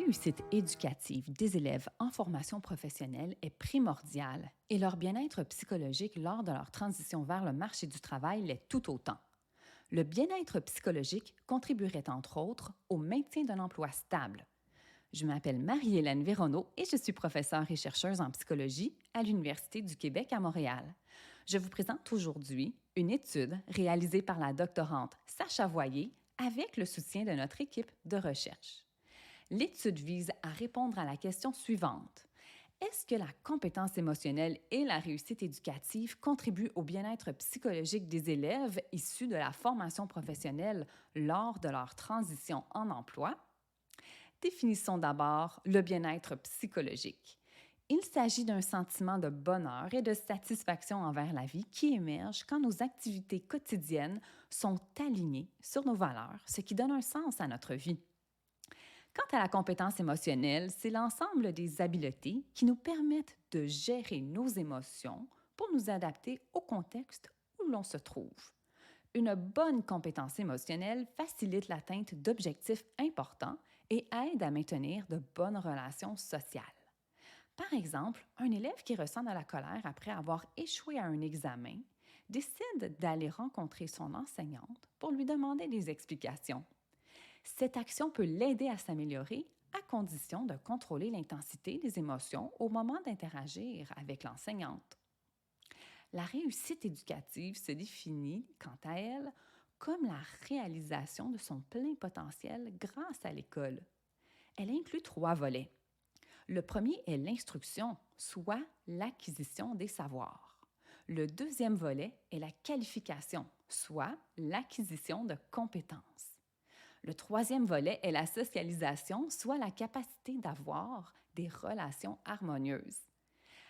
réussite éducative des élèves en formation professionnelle est primordiale et leur bien-être psychologique lors de leur transition vers le marché du travail l'est tout autant. Le bien-être psychologique contribuerait entre autres au maintien d'un emploi stable. Je m'appelle Marie-Hélène Véronneau et je suis professeure et chercheuse en psychologie à l'Université du Québec à Montréal. Je vous présente aujourd'hui une étude réalisée par la doctorante Sacha Voyer avec le soutien de notre équipe de recherche. L'étude vise à répondre à la question suivante. Est-ce que la compétence émotionnelle et la réussite éducative contribuent au bien-être psychologique des élèves issus de la formation professionnelle lors de leur transition en emploi? Définissons d'abord le bien-être psychologique. Il s'agit d'un sentiment de bonheur et de satisfaction envers la vie qui émerge quand nos activités quotidiennes sont alignées sur nos valeurs, ce qui donne un sens à notre vie. Quant à la compétence émotionnelle, c'est l'ensemble des habiletés qui nous permettent de gérer nos émotions pour nous adapter au contexte où l'on se trouve. Une bonne compétence émotionnelle facilite l'atteinte d'objectifs importants et aide à maintenir de bonnes relations sociales. Par exemple, un élève qui ressent de la colère après avoir échoué à un examen décide d'aller rencontrer son enseignante pour lui demander des explications. Cette action peut l'aider à s'améliorer à condition de contrôler l'intensité des émotions au moment d'interagir avec l'enseignante. La réussite éducative se définit, quant à elle, comme la réalisation de son plein potentiel grâce à l'école. Elle inclut 3 volets. Le premier est l'instruction, soit l'acquisition des savoirs. Le deuxième volet est la qualification, soit l'acquisition de compétences. Le troisième volet est la socialisation, soit la capacité d'avoir des relations harmonieuses.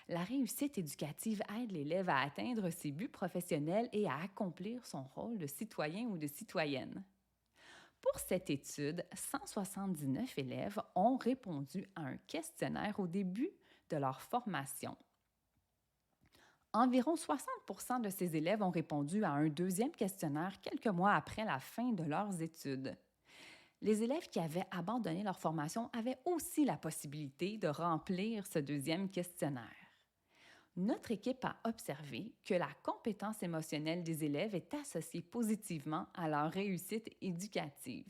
La réussite éducative aide l'élève à atteindre ses buts professionnels et à accomplir son rôle de citoyen ou de citoyenne. Pour cette étude, 179 élèves ont répondu à un questionnaire au début de leur formation. Environ 60 de ces élèves ont répondu à un deuxième questionnaire quelques mois après la fin de leurs études. Les élèves qui avaient abandonné leur formation avaient aussi la possibilité de remplir ce deuxième questionnaire. Notre équipe a observé que la compétence émotionnelle des élèves est associée positivement à leur réussite éducative.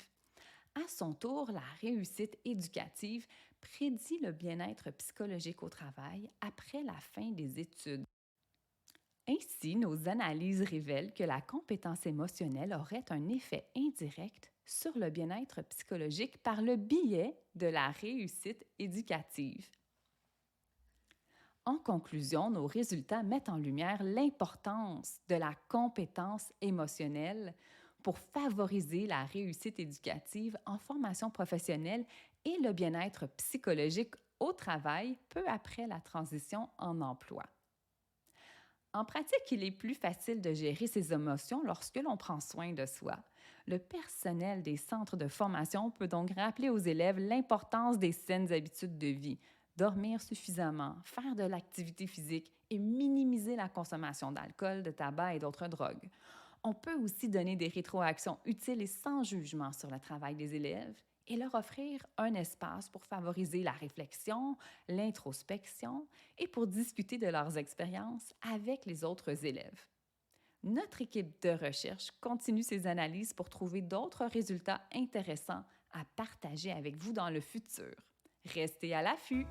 À son tour, la réussite éducative prédit le bien-être psychologique au travail après la fin des études. Ainsi, nos analyses révèlent que la compétence émotionnelle aurait un effet indirect sur le bien-être psychologique par le biais de la réussite éducative. En conclusion, nos résultats mettent en lumière l'importance de la compétence émotionnelle pour favoriser la réussite éducative en formation professionnelle et le bien-être psychologique au travail peu après la transition en emploi. En pratique, il est plus facile de gérer ses émotions lorsque l'on prend soin de soi. Le personnel des centres de formation peut donc rappeler aux élèves l'importance des saines habitudes de vie, dormir suffisamment, faire de l'activité physique et minimiser la consommation d'alcool, de tabac et d'autres drogues. On peut aussi donner des rétroactions utiles et sans jugement sur le travail des élèves et leur offrir un espace pour favoriser la réflexion, l'introspection et pour discuter de leurs expériences avec les autres élèves. Notre équipe de recherche continue ses analyses pour trouver d'autres résultats intéressants à partager avec vous dans le futur. Restez à l'affût!